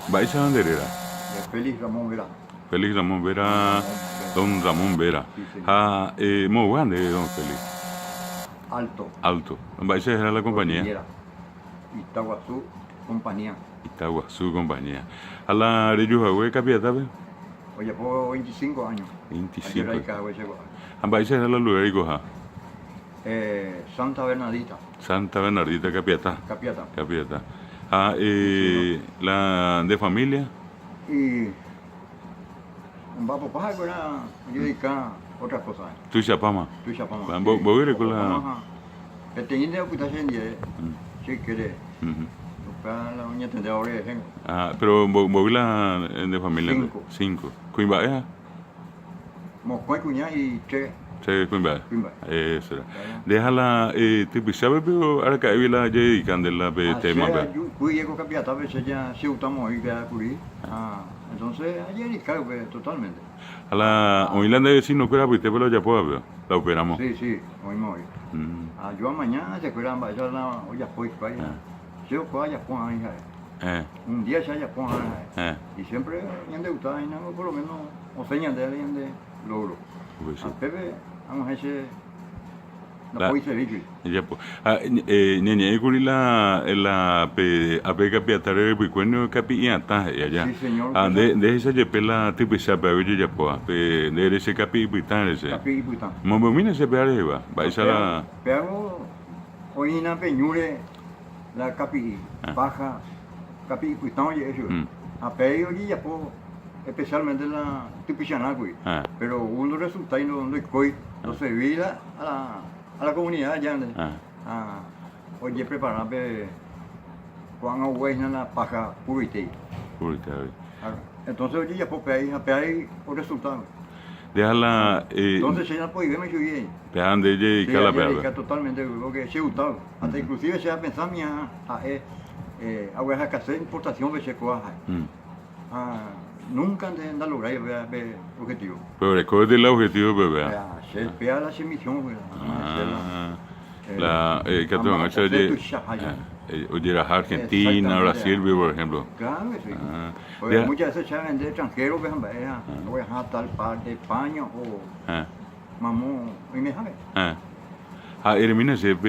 ¿Vais a dónde era? De Félix Ramón Vera. Félix Ramón Vera, don Ramón Vera. Sí, señor. Ah, muy grande, don Félix. Alto. Alto. ¿Vais a dejar la compañía? Cordillera. Itaguazú, compañía. Itaguazú, compañía. A la Reyujahue, capiata, ¿ve? Oye, por 25 años. 25. Ayer ahí llegó. ¿Vais a dejar la lugar y coja? Santa Bernadita, Santa Bernardita, capiata. Capiata. Capiata. Ah, la de familia. Y un vapo paja que era dedicar otras cosas. Tu chapama. Tu chapama. Vos eres con la. Pequeñita de putación de si quiere. Ujú. La uña tendrá ahora de gente. Ah, pero vos la de familia. 5. 5. Cuimba, Moscú, cuñá y che. Se cuimba. Cuimba. Eso era. Déjala, tipo, ¿sabes? Pero ahora que hay la dedican de la tema. Yo llego capiata, a veces ya se utamos y queda curí. Entonces, ayer y cago totalmente. A la Oilanda de vecino que era, pues te pero ya puedo ver. La operamos. Sí, oímos hoy. Yo mañana se cuidan, vaya la olla pues vaya. Yo puedo ya pongo ahí. Un día se haya pongo ahí. Y siempre en de usted ahí, por lo menos, o señal de alguien de logro. Pues sí. A Pepe, vamos a ese. La- La puede ser Ya pues. Ñeñe la ape capiatare de picueno capi ata ya. Sí, señor. De esa je pela tipo se ape oye ya pues. De ese capi pitan ese. Capi y puta. Mo mine se peare va. Va esa la Pero hoy en la peñure, la capi baja, capi y puta, oye eso. A pedir hoy ya puedo, especialmente la tipichana, güey. Pero uno resulta y no coi, no se vida a la comunidad ya. Oye, prepararme cuando güey en la paja purite. Ahorita. Entonces oye ya puedo pedir o resultado. Déjala Entonces se ya puede verme yo bien. dejan de ella y cala Sí, peaba. totalmente, porque se gustado. Hasta inclusive se ha pensado a que hacer importación de checoas. Nunca de andar lograr el objetivo. Pero recuerda el objetivo bebé. Se pega la semisión, güey. La que te van a hacer oye la Argentina, Brasil, por ejemplo. Claro que sí. Porque muchas veces se venden extranjeros, voy a dejar tal parte de España o mamón, y me sabe. Elimina sepe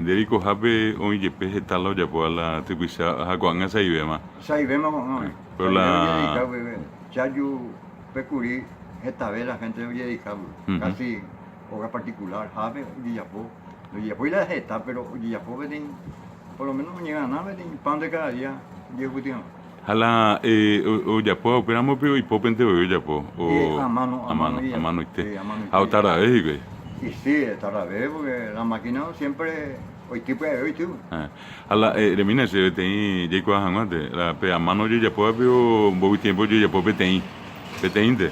Derico Jape o Yepe Getalo ya por la tipisa Jacuanga se iba más. Sai vemos, no. Pero la Chayu Pecuri, esta vez la gente oye dedicado, casi obra particular, Jape, Guillapó. Guillapó y la gesta, pero Guillapó ven, por lo menos no llega a nada, ven pan de cada día, llevo tiempo. Hala o ya po operamos pero y popente o ya po o A mano ite. A otra vez güey. Y sí, esta vez, porque la máquina siempre, hoy tipo de hoy tú. Hala remina se tem de co arranhante la pe a mano yo ya po pero bo tiempo yo ya po petei. Peteinte.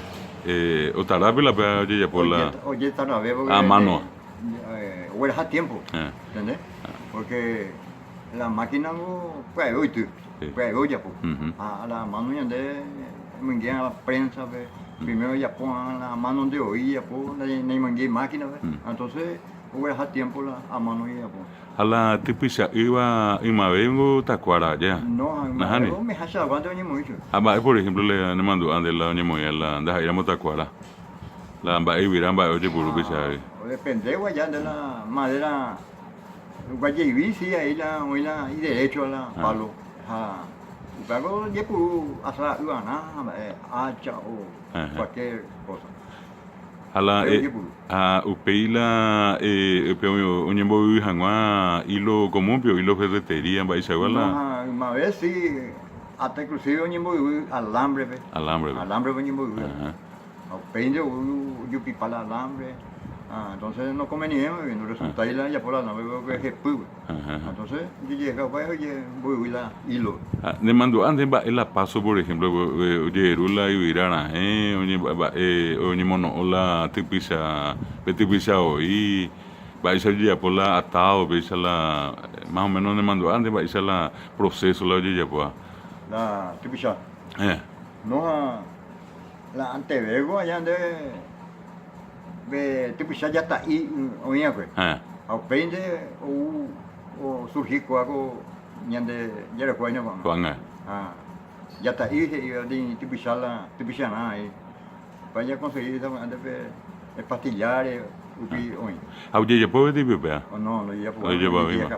Otra vez la pe yo ya po la Oye, esta vez, porque a mano. O era a tiempo, ¿entendés? Porque la máquina no puede hoy tú, puede hoy ya pues. A la mano ya de mangué a la prensa, primero ya ponen la mano de hoy ya pues, ni mangué máquina, entonces o era a tiempo a mano ya pues. Hala tipisa iba y ma vengo tacuara ya. No, me hace aguante ni mucho. Por ejemplo le mando ande la ni muy la anda iramos tacuara. La amba y viran ba oye puro pisa. Depende allá de la madera guayaibí, sí, ahí y derecho a la palo. Y luego ya puro hasta hacha o cualquier cosa. A upeila pero uñembo hangua hilo común pero hilo ferretería va esa igual. Una vez sí, hasta inclusive uñembo alambre. Alambre uñembo. Peinde yo pipala alambre. Entonces no conveniente, no resulta ir ya por la nave que es pub. Entonces yo llegué oye, voy a hilo. Le mando antes va el paso por ejemplo, oye, rula y virana, oye, mono, hola, tipisa hoy, va a ser ya por la atado, va a la, más o menos le mando antes, va a ser la proceso, la oye, ya pues. La tipisa. No, la antevego allá de tipisa ya está ahí, oye, pues. Aprende o surgir com algo, nhande, já era coisa, Juan, ya está ahí, iba de tipicharla ahí. Para ya conseguir el pastillar, hoy. Auje ya puede tipo pea. No, ya Lo lleva bien.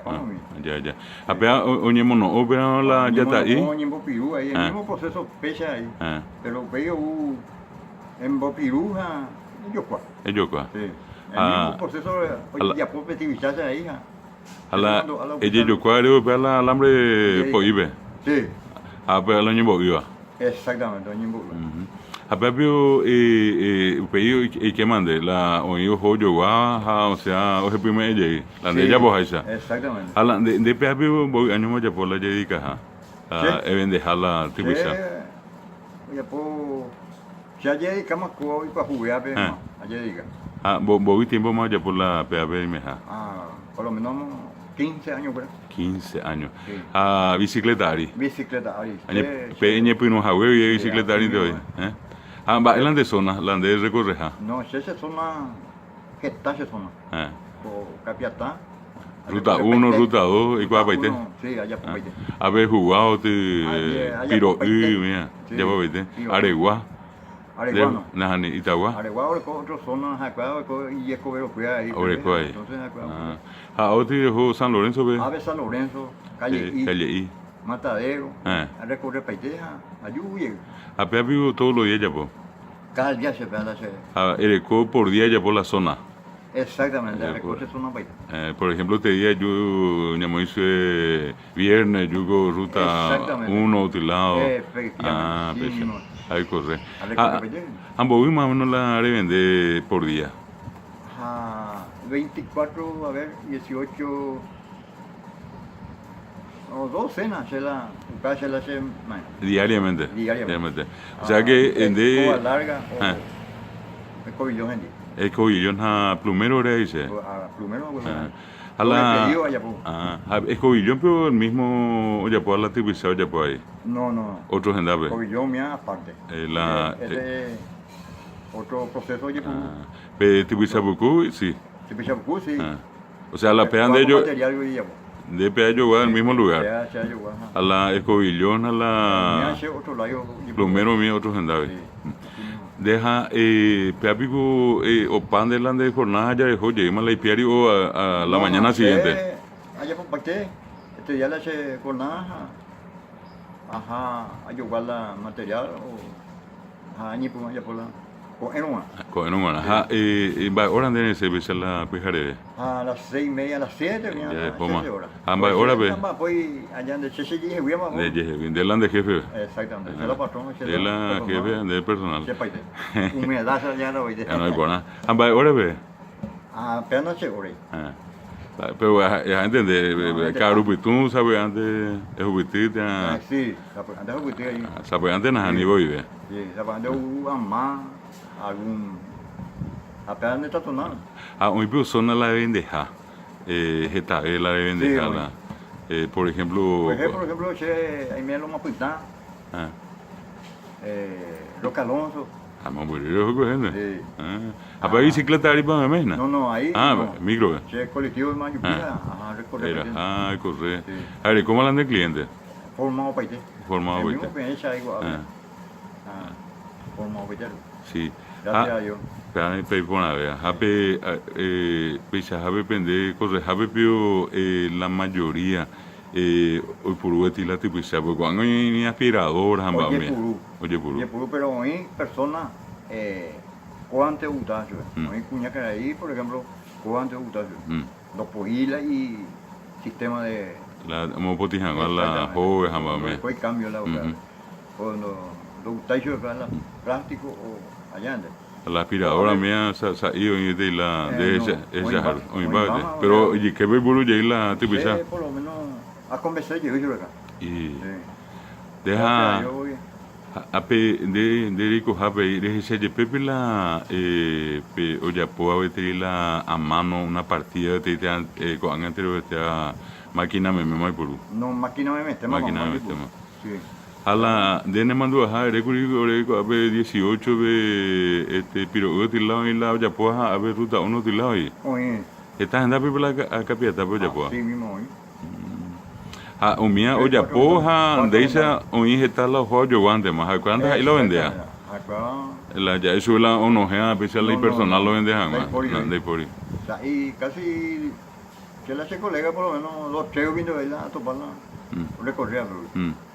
ya. Ya. Apea oñe mono opera la ya está ahí. En Bopirú, ahí el mismo proceso pecha ahí. Pero veo en Bopirú, yo cuá. Ellos cuá. Sí. El mismo proceso, ya puedo petivichar ahí. Ella yo cuá opera la alambre poibe. Sí. Apea lo ñembo iba. Exactamente, ñembo. Apea pio peo y que mande la oído joyo guaja, o sea, oje primer ella la de ella bojaisa. Exactamente. Ala de pea pio voy año ya por la dedica even dejarla tipisa. Ya puedo ya dedica más co y para jugar pero allá dedica. Voy tiempo más ya por la pea y meja. Por lo menos 15 años creo. 15 años. Sí. Bicicleta ari. Bicicleta ari. Peñe pino jawe y bicicleta ari de hoy. Va el de zona, la de recorreja. No, esa zona que está esa zona. Por Capiatá. Ruta 1, ruta 2 y cuál paite. Sí, allá por paite. Haber jugado piro mira, ya por paite. Aregua. Areguano. Nahani Itagua. Areguano es otra zona, Jacuado y Escobedo fue ahí. Entonces otro dejó San Lorenzo ve. Ave San Lorenzo, calle I. Matadero. A recorrer paiteja, a lluvia. Apea vivo todos los días ya po. Cada día se puede hacer. Ereco por día ya por la zona. Exactamente, recorre zona paita. Por ejemplo, este día yo hice viernes, yo hago ruta 1 utilado. Efectivamente. Ahí corre. Ambos más o menos la revende por día. 24, a ver, 18 o 2 cenas se la hace diariamente. O sea que en de larga o el cobillón gente. El cobillón plumero era dice. Plumero el cobillón pero el mismo ya puede la tipizar ya puede ahí. No. Otro gendabe. Cobillón mía aparte. Otro proceso ya pero tipizar bucu sí. Tipizar bucu sí. O sea, la pean de ellos de peallo en el mismo lugar. A la escobillón, a la plumero mío, otro gendabe. Deja peapico o pan de la de jornada ya dejó lleva la ipiari o a la mañana siguiente. Allá por parte, este día le hace jornada, a llevar la material o a por allá por la con enuma. Va hora de se ve la pijaré. A las 6:30, a las 7, horas. Ambas horas ve. Voy allá de Cheche de la de jefe. Exactamente, de la patrona, de la jefe, del personal. Humedad ya no voy de. No hay buena. Ambas horas ve. Apenas se ore. Pero ya entiende, caro tú sabes antes es ubitita. Sí, antes ubitita ahí. Sabes antes nada ni voy ve. Sí, sabes antes más algún apenas está tonando. Hoy persona la deben dejar. La deben dejar. Por ejemplo, ahí me lo mapuitá. Roca Alonso. Vamos a morir cogiendo. ¿A bicicleta ahí para Mesna? No, ahí. Micro. Che, colectivo de Mayupira. Recorrer. Corre. A ver, ¿cómo andan de cliente? Formado paite. Formado paite. Formado paite. Sí. Gracias a Dios. Pero bueno, Jabe pende, corre, Jabe pio la mayoría. Hoy por hoy la tipo porque cuando hay aspiradoras oye puru pero hoy personas cuánto gustas hoy cuña que ahí por ejemplo cuánto gustas los pogilas y sistema de la mopotijan la joven jamás hoy cambio la cuando lo gustáis yo la plástico o allá la aspiradora mía salió de la de esa pero y que ve bulu ya la tipo por lo menos a conversar yo acá. Y deja de rico jape de ese pepe la oye puedo meter la a mano una partida de con anterior de máquina me mai por no máquina me mete sí a la de ne mando a recurrido a ver 18 de piro utilado y la ya puedo a ver ruta 1 utilado ahí oye está andando pepe la capiata pues ya puedo sí mismo hoy Ah, umia olla poja, deisa ui hetala joyo guante más. ¿Cuántas ahí lo vendía? La ya eso la onojea especial y personal lo vendía más. De por ahí. Y casi que la colega por lo menos los tres viendo a toparla. Recorría, pero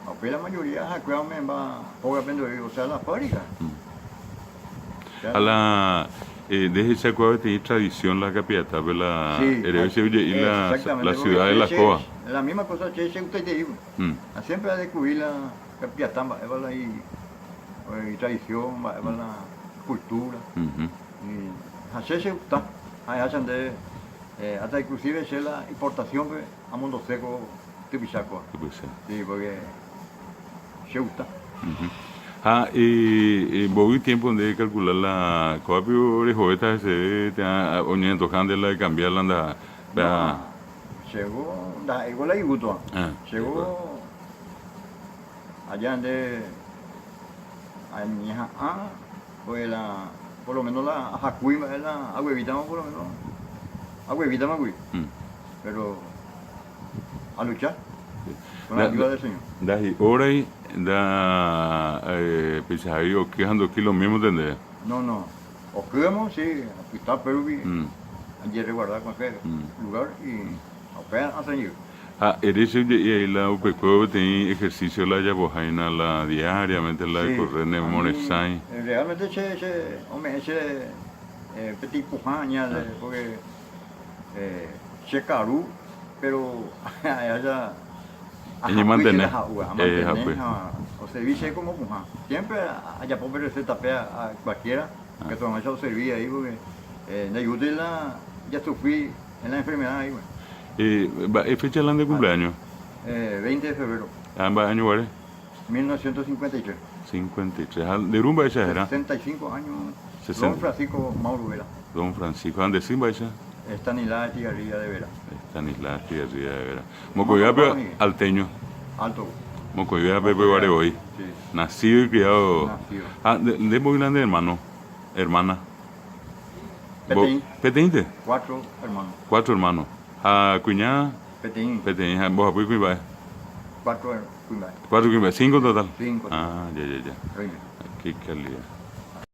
aunque la mayoría me va poco o sea, la fábrica. A la desde esa cueva tiene tradición la capiata, la la ciudad de la Coa. La misma cosa que usted te dijo. Siempre ha descubrir la capiata, y tradición, la cultura. Y así se gusta. Hasta inclusive es la importación a Mundo Seco de Pichacoa. Sí, porque se gusta. Voy tiempo donde calcular la copio de joveta se te ha uniendo candela de cambiarla anda. Llegó igual la iguto. Llegó allá de añeja pues por lo menos la jacui la agüevita por lo menos agüevita más pero a luchar con la ayuda del Señor. Ahora da pisaí o quejando aquí lo mismo tendría. No. O quedamos sí, aquí está Perú allí resguardar cualquier lugar y apenas hacen yo. Eres y la UPCO tiene ejercicio la yabojaina la diariamente la de correr en Monesay. Realmente ese petit pujaña porque se caru pero allá y mantener o servicio como puja. Siempre allá por ver se tapea a cualquiera que toma eso servía ahí porque de ayudarla ya sufrí en la enfermedad ahí. ¿Fecha de cumpleaños? 20 de febrero. ¿Ambas años, ¿vale? 1953. 53. ¿De rumba esa era? 65 años. Don Francisco Mauro Vera. Don Francisco, ¿dónde sí va esa? Estanislao Estigarribia de Vera. Estanislao Estigarribia de Vera. Mocoyapio alteño. Alto. Mocoyapio Pepe hoy. Sí. Nacido y criado. Nacido. ¿De muy grande hermano? Hermana. Peteín. ¿Peteín? 4 hermanos. 4 hermanos. Cuñada. Peteín. ¿Vos apoyas cuñada? 4 cuñadas. 4 cuñadas. 5 total. 5 total. Ya. Qué calidad.